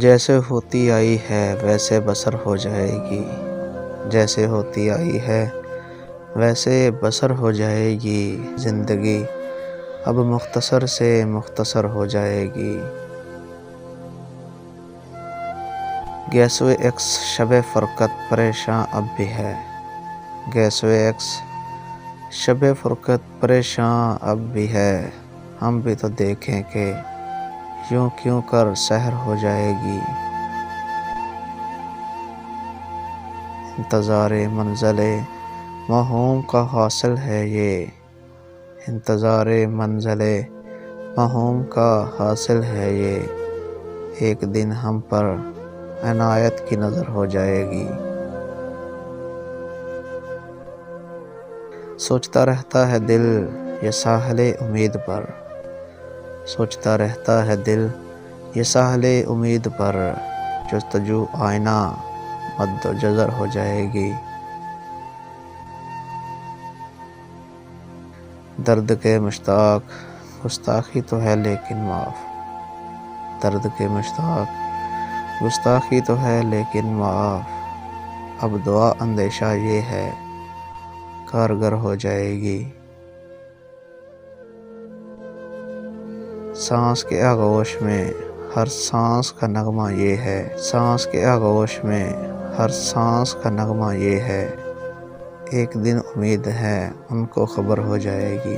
جیسے ہوتی آئی ہے ویسے بسر ہو جائے گی، جیسے ہوتی آئی ہے ویسے بسر ہو جائے گی، زندگی اب مختصر سے مختصر ہو جائے گی۔ گیسوئے ایکس شب فرقت پریشاں اب بھی ہے، گیسوئے ایکس شب فرقت پریشاں اب بھی ہے، ہم بھی تو دیکھیں کہ یوں کیوں کر سحر ہو جائے گی۔ انتظار منزل موہوم کا حاصل ہے یہ، انتظار منزل موہوم کا حاصل ہے یہ، ایک دن ہم پر عنایت کی نظر ہو جائے گی۔ سوچتا رہتا ہے دل یہ ساحل امید پر، سوچتا رہتا ہے دل یہ ساحل امید پر، جستجو آئینہ مد و جزر ہو جائے گی۔ درد کے مشتاق گستاخی تو ہے لیکن معاف، درد کے مشتاق گستاخی تو ہے لیکن معاف، اب دعا اندیشہ یہ ہے کارگر ہو جائے گی۔ سانس کے آغوش میں ہر سانس کا نغمہ یہ ہے، سانس کے آغوش میں ہر سانس کا نغمہ یہ ہے، ایک دن امید ہے ان کو خبر ہو جائے گی۔